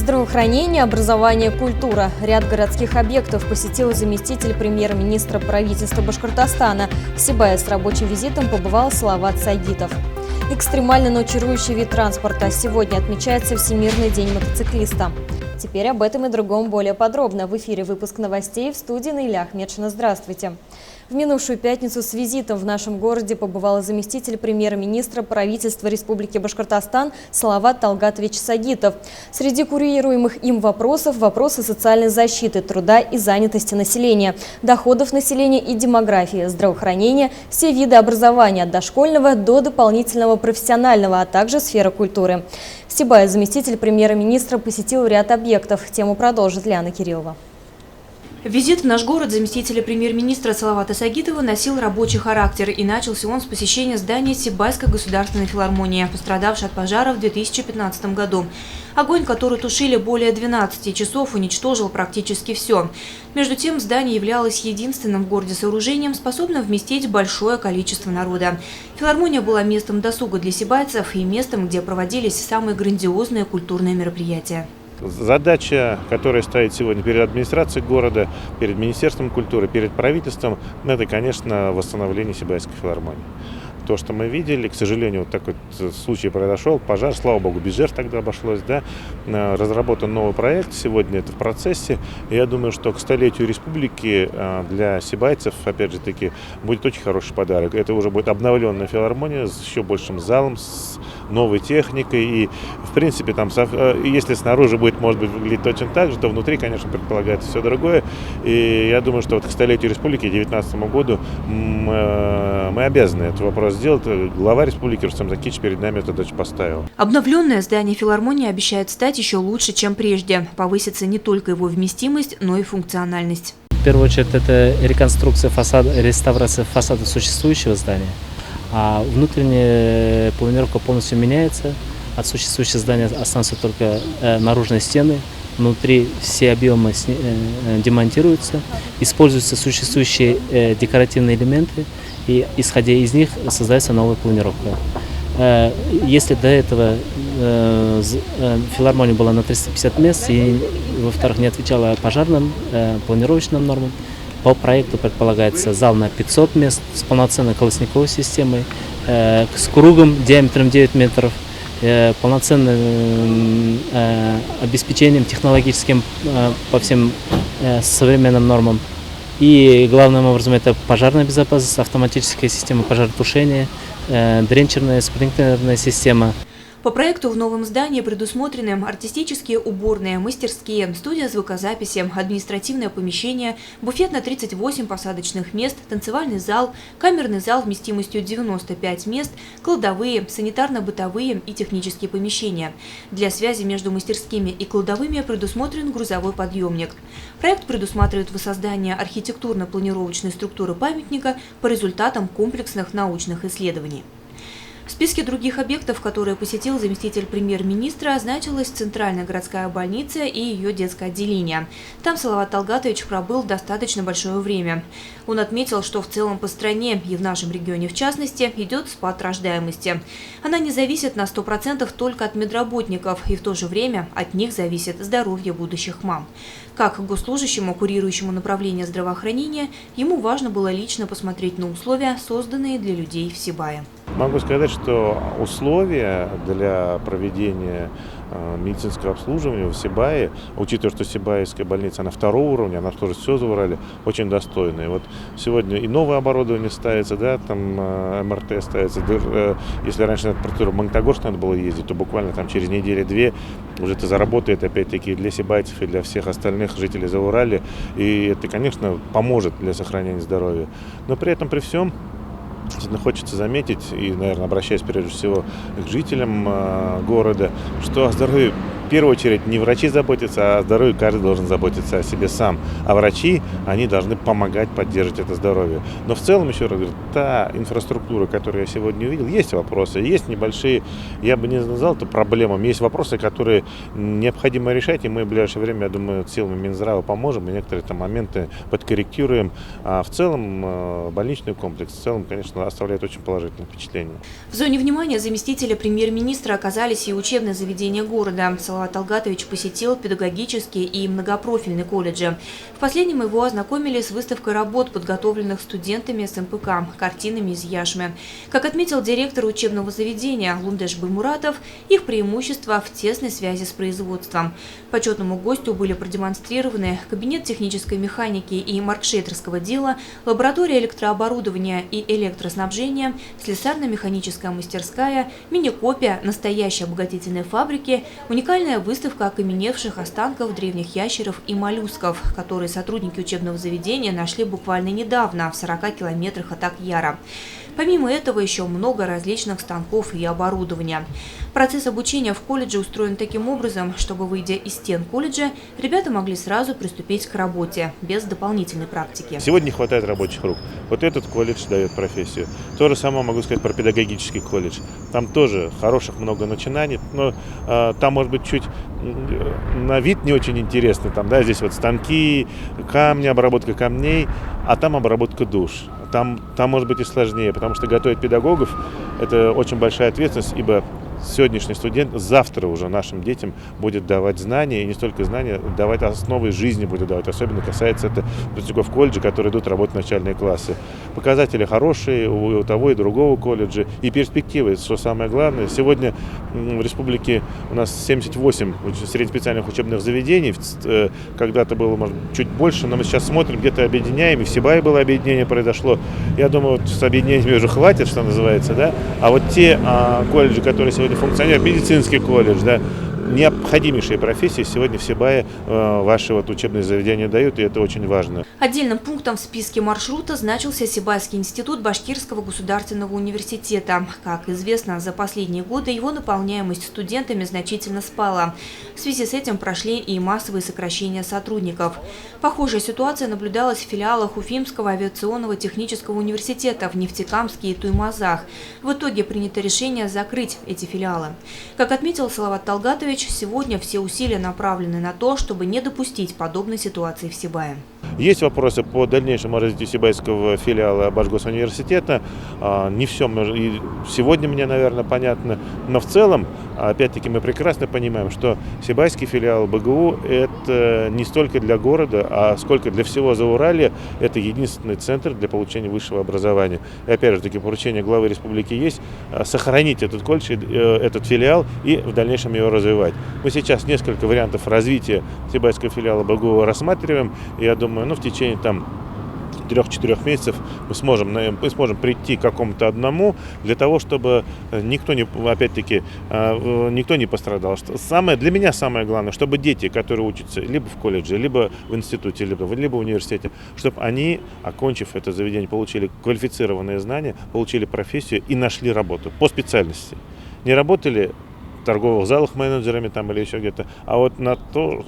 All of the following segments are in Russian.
Здравоохранение, образование, культура. Ряд городских объектов посетил заместитель премьер-министра правительства Башкортостана. В Сибае с рабочим визитом побывал Салават Сагитов. Экстремальный, но чарующий вид транспорта. Сегодня отмечается Всемирный день мотоциклиста. Теперь об этом и другом более подробно. В эфире выпуск новостей, в студии Наиля Ахмедшина. Здравствуйте. В минувшую пятницу с визитом в нашем городе побывал заместитель премьер-министра правительства Республики Башкортостан Салават Талгатович Сагитов. Среди курируемых им вопросов – вопросы социальной защиты, труда и занятости населения, доходов населения и демографии, здравоохранения, все виды образования от дошкольного до дополнительного профессионального, а также сфера культуры. В Сибае заместитель премьер-министра посетил ряд объектов. Тему продолжит Лиана Кириллова. Визит в наш город заместителя премьер-министра Салавата Сагитова носил рабочий характер, и начался он с посещения здания Сибайской государственной филармонии, пострадавшей от пожара в 2015 году. Огонь, который тушили более 12 часов, уничтожил практически все. Между тем, здание являлось единственным в городе сооружением, способным вместить большое количество народа. Филармония была местом досуга для сибайцев и местом, где проводились самые грандиозные культурные мероприятия. Задача, которая стоит сегодня перед администрацией города, перед Министерством культуры, перед правительством, это, конечно, восстановление Сибайской филармонии. То, что мы видели, к сожалению, вот такой случай произошел, пожар, слава богу, без жертв тогда обошлось, да, разработан новый проект, сегодня это в процессе, и я думаю, что к столетию республики для сибайцев, опять же таки, будет очень хороший подарок. Это уже будет обновленная филармония с еще большим залом, с новой техникой, и, в принципе, там, если снаружи будет, может быть, выглядеть точно так же, то внутри, конечно, предполагается все другое, и я думаю, что вот к столетию республики, к 2019 году, мы обязаны этот вопрос сделать. Глава республики Рустам Закич перед нами эту задачу поставил. Обновленное здание филармонии обещает стать еще лучше, чем прежде. Повысится не только его вместимость, но и функциональность. В первую очередь, это реконструкция фасада, реставрация фасада существующего здания. А внутренняя планировка полностью меняется. От существующего здания останутся только наружные стены. Внутри все объемы демонтируются. Используются существующие декоративные элементы. И, исходя из них, создается новая планировка. Если до этого филармония была на 350 мест и, во-вторых, не отвечала пожарным планировочным нормам, по проекту предполагается зал на 500 мест с полноценной колосниковой системой, с кругом диаметром 9 метров, полноценным обеспечением технологическим по всем современным нормам. И главным образом это пожарная безопасность, автоматическая система пожаротушения, дренчерная, спринклерная система. По проекту в новом здании предусмотрены артистические уборные, мастерские, студия звукозаписи, административное помещение, буфет на 38 посадочных мест, танцевальный зал, камерный зал вместимостью 95 мест, кладовые, санитарно-бытовые и технические помещения. Для связи между мастерскими и кладовыми предусмотрен грузовой подъемник. Проект предусматривает воссоздание архитектурно-планировочной структуры памятника по результатам комплексных научных исследований. В списке других объектов, которые посетил заместитель премьер-министра, значилась Центральная городская больница и ее детское отделение. Там Салават Талгатович пробыл достаточно большое время. Он отметил, что в целом по стране и в нашем регионе в частности идет спад рождаемости. Она не зависит на 100% только от медработников, и в то же время от них зависит здоровье будущих мам. Как госслужащему, курирующему направление здравоохранения, ему важно было лично посмотреть на условия, созданные для людей в Сибае. Могу сказать, что условия для проведения медицинского обслуживания в Сибае, учитывая, что Сибайская больница на второго уровня, она тоже все забрали, очень достойные. Вот сегодня и новое оборудование ставится, да, там МРТ ставится. Если раньше на процедуру в Магнитогорск надо было ездить, то буквально там через неделю-две уже это заработает опять-таки для сибайцев и для всех остальных жителей Зауралья. И это, конечно, поможет для сохранения здоровья. Но при этом, при всем, хочется заметить, и, наверное, обращаясь прежде всего к жителям города, что о здоровье в первую очередь не врачи заботятся, а о здоровье каждый должен заботиться о себе сам. А врачи, они должны помогать поддерживать это здоровье. Но в целом, еще раз говорю, та инфраструктура, которую я сегодня увидел, есть вопросы, есть небольшие, я бы не назвал это проблемами, есть вопросы, которые необходимо решать, и мы в ближайшее время, я думаю, силами Минздрава поможем, и некоторые там моменты подкорректируем. А в целом больничный комплекс, в целом, конечно, оставляет очень положительное впечатление. В зоне внимания заместителя премьер-министра оказались и учебные заведения города. Салават Талгатович посетил педагогический и многопрофильный колледжи. В последнем его ознакомили с выставкой работ, подготовленных студентами с МПК, картинами из яшмы. Как отметил директор учебного заведения Лундеш Баймуратов, их преимущество в тесной связи с производством. Почетному гостю были продемонстрированы кабинет технической механики и маркшейдерского дела, лаборатория электрооборудования и электроснабжения, слесарно-механическая мастерская, мини-копия настоящей обогатительной фабрики, уникальная выставка окаменевших останков древних ящеров и моллюсков, которые сотрудники учебного заведения нашли буквально недавно в 40 километрах от Акьяра. Помимо этого еще много различных станков и оборудования. Процесс обучения в колледже устроен таким образом, чтобы, выйдя из стен колледжа, ребята могли сразу приступить к работе, без дополнительной практики. Сегодня не хватает рабочих рук. Вот этот колледж дает профессию. То же самое могу сказать про педагогический колледж. Там тоже хороших много начинаний, но там может быть чуть на вид не очень интересно. Там, да, здесь вот станки, камни, обработка камней, а там обработка душ. Там может быть и сложнее, потому что готовить педагогов – это очень большая ответственность, ибо сегодняшний студент завтра уже нашим детям будет давать знания, и не столько знания, давать основы жизни будет давать. Особенно касается это выпускников колледжа, которые идут работать в начальные классы. Показатели хорошие у того и другого колледжа, и перспективы, что самое главное. Сегодня в республике у нас 78 среднеспециальных учебных заведений. Когда-то было, может, чуть больше, но мы сейчас смотрим, где-то объединяем, и в Сибае было объединение произошло. Я думаю, вот с объединениями уже хватит, что называется, да. А вот те колледжи, которые сегодня функционируют, медицинский колледж, да, необходимейшие профессии сегодня в Сибае ваши вот учебные заведения дают, и это очень важно. Отдельным пунктом в списке маршрута значился Сибайский институт Башкирского государственного университета. Как известно, за последние годы его наполняемость студентами значительно спала. В связи с этим прошли и массовые сокращения сотрудников. Похожая ситуация наблюдалась в филиалах Уфимского авиационного технического университета в Нефтекамске и Туймазах. В итоге принято решение закрыть эти филиалы. Как отметил Салават Талгатович, сегодня все усилия направлены на то, чтобы не допустить подобной ситуации в Сибае. Есть вопросы по дальнейшему развитию Сибайского филиала Башгосуниверситета. Не все и сегодня мне, наверное, понятно, но в целом, опять-таки, мы прекрасно понимаем, что Сибайский филиал БГУ – это не столько для города, а сколько для всего Зауралья. Это единственный центр для получения высшего образования. И опять же таки, поручение главы республики есть сохранить этот колледж, этот филиал и в дальнейшем его развивать. Мы сейчас несколько вариантов развития Сибайского филиала БГУ рассматриваем. Я думаю, в течение 3-4 месяцев мы сможем прийти к какому-то одному, для того, чтобы никто не пострадал. Для меня самое главное, чтобы дети, которые учатся либо в колледже, либо в институте, либо в университете, чтобы они, окончив это заведение, получили квалифицированные знания, получили профессию и нашли работу по специальности. Не работали в торговых залах менеджерами там или еще где-то, а вот на то,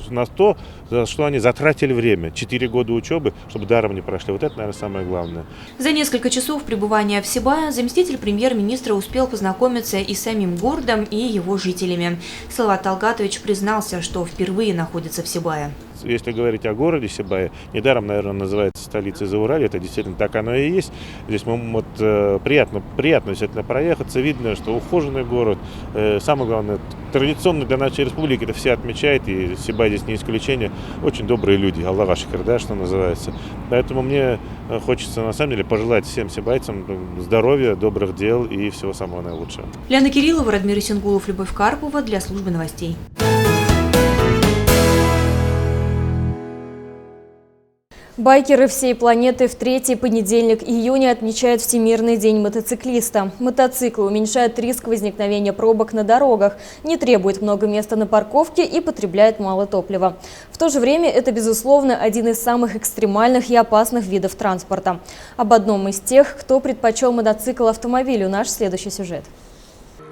за что они затратили время, 4 года учебы, чтобы даром не прошли. Вот это, наверное, самое главное. За несколько часов пребывания в Сибае заместитель премьер-министра успел познакомиться и с самим городом, и его жителями. Салават Талгатович признался, что впервые находится в Сибае. Если говорить о городе Сибае, недаром, наверное, называется столицей Зауралья, это действительно так оно и есть. Здесь приятно действительно проехаться, видно, что ухоженный город. Самое главное, традиционно для нашей республики это все отмечают, и Сибай здесь не исключение. Очень добрые люди, Аллах шикар, да, что называется. Поэтому мне хочется, на самом деле, пожелать всем сибайцам здоровья, добрых дел и всего самого наилучшего. Лена Кириллова, Радмир Исенгулов, Любовь Карпова для службы новостей. Байкеры всей планеты в третий понедельник июня отмечают Всемирный день мотоциклиста. Мотоциклы уменьшают риск возникновения пробок на дорогах, не требуют много места на парковке и потребляют мало топлива. В то же время это, безусловно, один из самых экстремальных и опасных видов транспорта. Об одном из тех, кто предпочел мотоцикл автомобилю, наш следующий сюжет.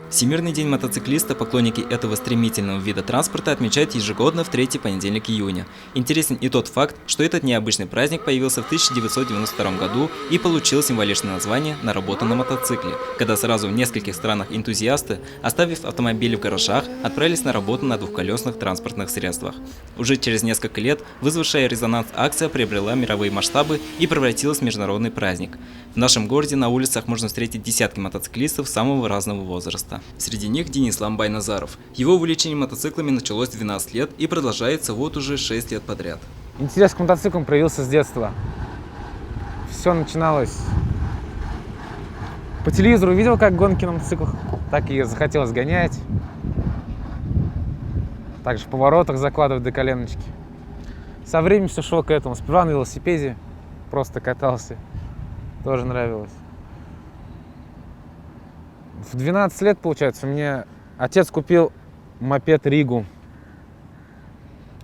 Всемирный день мотоциклиста поклонники этого стремительного вида транспорта отмечают ежегодно в третий понедельник июня. Интересен и тот факт, что этот необычный праздник появился в 1992 году и получил символичное название «На работу на мотоцикле», когда сразу в нескольких странах энтузиасты, оставив автомобили в гаражах, отправились на работу на двухколесных транспортных средствах. Уже через несколько лет вызвавшая резонанс акция приобрела мировые масштабы и превратилась в международный праздник. В нашем городе на улицах можно встретить десятки мотоциклистов самого разного возраста. Среди них Денис Ламбай-Назаров. Его увлечение мотоциклами началось в 12 лет и продолжается вот уже 6 лет подряд. Интерес к мотоциклам проявился с детства. Все начиналось... По телевизору видел, как гонки на мотоциклах, так и захотелось гонять. Также в поворотах закладывать до коленочки. Со временем все шло к этому. Сперва на велосипеде просто катался. Тоже нравилось. В 12 лет, получается, мне отец купил мопед Ригу.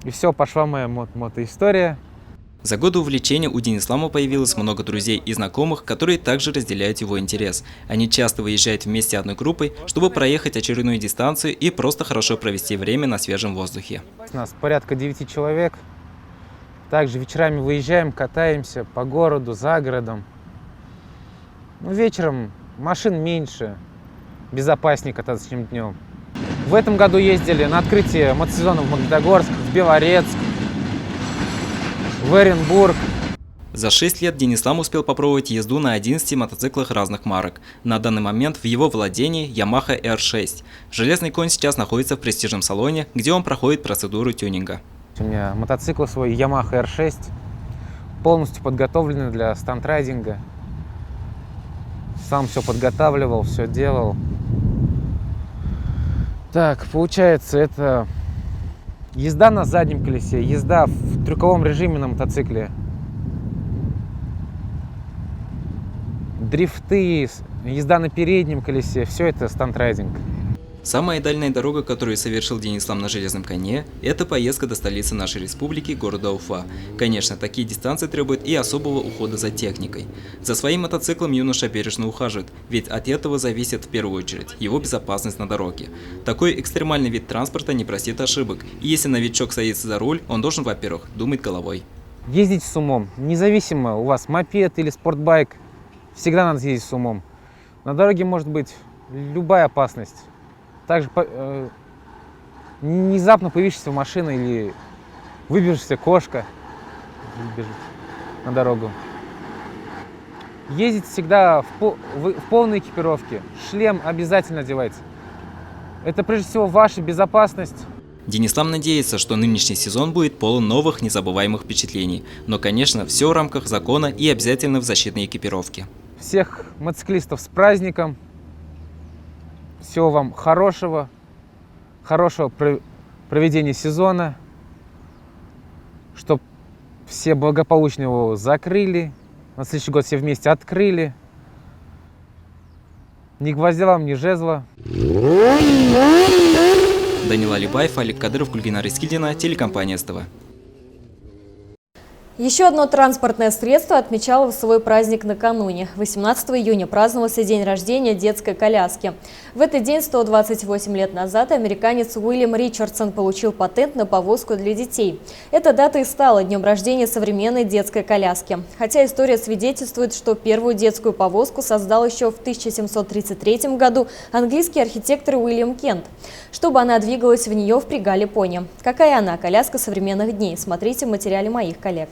И все, пошла моя мотоистория. За годы увлечения у Денислама появилось много друзей и знакомых, которые также разделяют его интерес. Они часто выезжают вместе одной группой, чтобы проехать очередную дистанцию и просто хорошо провести время на свежем воздухе. У нас порядка 9 человек. Также вечерами выезжаем, катаемся по городу, за городом. Вечером машин меньше, безопаснее кататься, чем днем. В этом году ездили на открытие мотосезона в Магнитогорск, в Белорецк, в Оренбург. За 6 лет Денислам успел попробовать езду на 11 мотоциклах разных марок. На данный момент в его владении Yamaha R6. Железный конь сейчас находится в престижном салоне, где он проходит процедуру тюнинга. У меня мотоцикл свой Yamaha R6, полностью подготовленный для стандрайдинга. Сам все подготавливал, все делал. Так, получается, это езда на заднем колесе, езда в трюковом режиме на мотоцикле, дрифты, езда на переднем колесе, все это стандрайдинг. Самая дальняя дорога, которую совершил Денислам на железном коне, это поездка до столицы нашей республики, города Уфа. Конечно, такие дистанции требуют и особого ухода за техникой. За своим мотоциклом юноша бережно ухаживает, ведь от этого зависит в первую очередь его безопасность на дороге. Такой экстремальный вид транспорта не простит ошибок, и если новичок садится за руль, он должен, во-первых, думать головой. Ездите с умом, независимо, у вас мопед или спортбайк, всегда надо ездить с умом. На дороге может быть любая опасность. Также внезапно появившаяся машина или выбежавшаяся кошка бежит на дорогу. Ездить всегда в полной экипировке. Шлем обязательно одевайте. Это прежде всего ваша безопасность. Денислам надеется, что нынешний сезон будет полон новых незабываемых впечатлений. Но, конечно, все в рамках закона и обязательно в защитной экипировке. Всех мотоциклистов с праздником. Всего вам хорошего проведения сезона, чтобы все благополучно его закрыли, на следующий год все вместе открыли. Ни гвоздя вам, ни жезла. Данил Алибаев, Олег Кадыров, Гульгина Рискильдина, телекомпания СТВ. Еще одно транспортное средство отмечало свой праздник накануне. 18 июня праздновался день рождения детской коляски. В этот день 128 лет назад американец Уильям Ричардсон получил патент на повозку для детей. Эта дата и стала днем рождения современной детской коляски. Хотя история свидетельствует, что первую детскую повозку создал еще в 1733 году английский архитектор Уильям Кент. Чтобы она двигалась, в нее впрягали пони. Какая она, коляска современных дней? Смотрите в материале моих коллег.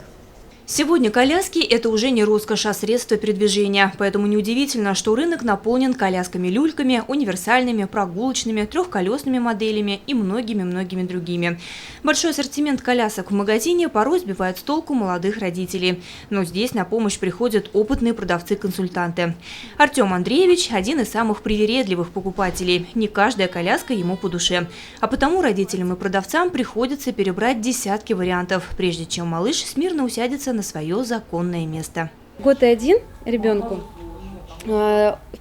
Сегодня коляски – это уже не роскошь, а средство передвижения. Поэтому неудивительно, что рынок наполнен колясками-люльками, универсальными, прогулочными, трехколесными моделями и многими-многими другими. Большой ассортимент колясок в магазине порой сбивает с толку молодых родителей. Но здесь на помощь приходят опытные продавцы-консультанты. Артем Андреевич – один из самых привередливых покупателей. Не каждая коляска ему по душе. А потому родителям и продавцам приходится перебрать десятки вариантов, прежде чем малыш смирно усядется на свое законное место. Год и один ребенку.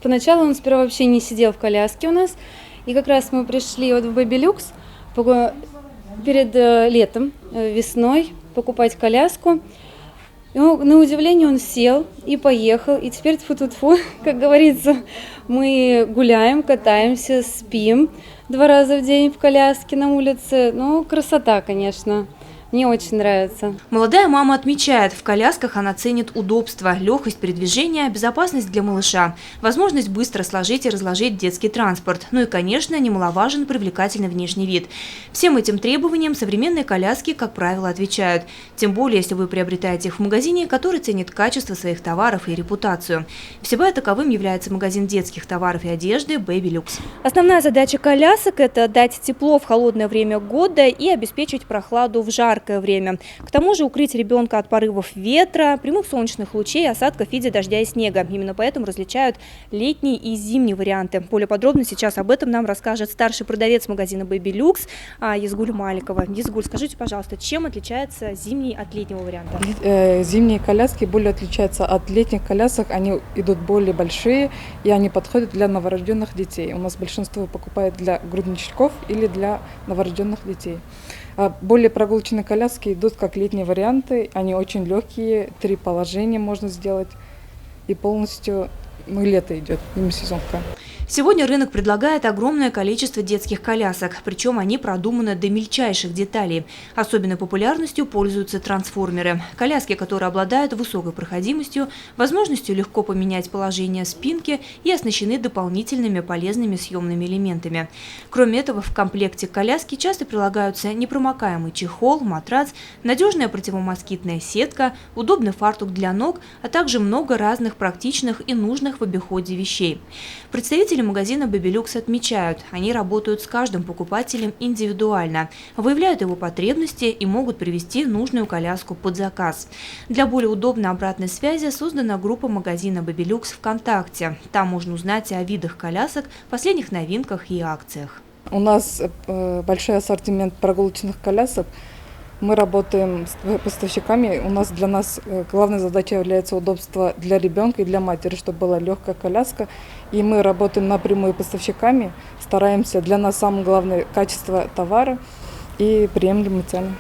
Поначалу он сперва вообще не сидел в коляске у нас. И как раз мы пришли вот в Бэби-Люкс перед летом, весной, покупать коляску. Но, на удивление, он сел и поехал. И теперь, тьфу-тьфу-тьфу, как говорится, мы гуляем, катаемся, спим 2 раза в день в коляске на улице. Ну, красота, конечно. Мне очень нравится. Молодая мама отмечает, в колясках она ценит удобство, легкость передвижения, безопасность для малыша, возможность быстро сложить и разложить детский транспорт. Ну и, конечно, немаловажен привлекательный внешний вид. Всем этим требованиям современные коляски, как правило, отвечают. Тем более, если вы приобретаете их в магазине, который ценит качество своих товаров и репутацию. В Сибае таковым является магазин детских товаров и одежды Baby Lux. Основная задача колясок – это дать тепло в холодное время года и обеспечить прохладу в жаркое время. К тому же укрыть ребенка от порывов ветра, прямых солнечных лучей, осадков в виде дождя и снега. Именно поэтому различают летние и зимние варианты. Более подробно сейчас об этом нам расскажет старший продавец магазина Baby Lux Язгуль Маликова. Язгуль, скажите, пожалуйста, чем отличается зимний от летнего варианта? Зимние коляски более отличаются от летних колясок. Они идут более большие и они подходят для новорожденных детей. У нас большинство покупает для грудничков или для новорожденных детей. А более прогулочные коляски идут как летние варианты. Они очень легкие, 3 положения можно сделать. И полностью лето идет, демисезонка. Сегодня рынок предлагает огромное количество детских колясок, причем они продуманы до мельчайших деталей. Особенной популярностью пользуются трансформеры. Коляски, которые обладают высокой проходимостью, возможностью легко поменять положение спинки и оснащены дополнительными полезными съемными элементами. Кроме этого, в комплекте коляски часто прилагаются непромокаемый чехол, матрац, надежная противомоскитная сетка, удобный фартук для ног, а также много разных практичных и нужных в обиходе вещей. Представители магазина Baby Lux отмечают, они работают с каждым покупателем индивидуально, выявляют его потребности и могут привести нужную коляску под заказ. Для более удобной обратной связи создана группа магазина Baby Lux ВКонтакте. Там можно узнать о видах колясок, последних новинках и акциях. У нас большой ассортимент прогулочных колясок. Мы работаем с поставщиками. Для нас главной задачей является удобство для ребенка и для матери, чтобы была легкая коляска. И мы работаем напрямую с поставщиками, стараемся. Для нас самое главное – качество товара и приемлемые цены.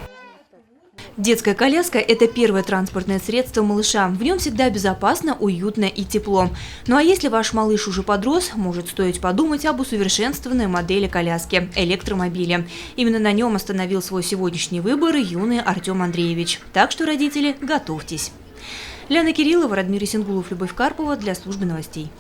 Детская коляска – это первое транспортное средство малыша. В нем всегда безопасно, уютно и тепло. Ну а если ваш малыш уже подрос, может стоить подумать об усовершенствованной модели коляски – электромобиле. Именно на нем остановил свой сегодняшний выбор юный Артем Андреевич. Так что, родители, готовьтесь. Ляна Кириллова, Радмир Исенгулов, Любовь Карпова для службы новостей.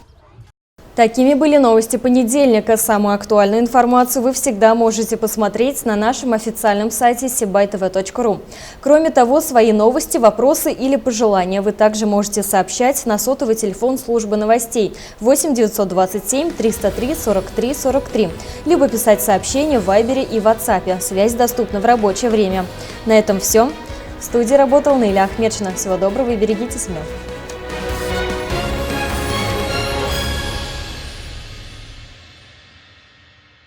Такими были новости понедельника. Самую актуальную информацию вы всегда можете посмотреть на нашем официальном сайте sibaytv.ru. Кроме того, свои новости, вопросы или пожелания вы также можете сообщать на сотовый телефон службы новостей 8 927 303 43 43, либо писать сообщения в Вайбере и WhatsApp. Связь доступна в рабочее время. На этом все. В студии работал Наиля Ахмедшина. Всего доброго и берегите себя.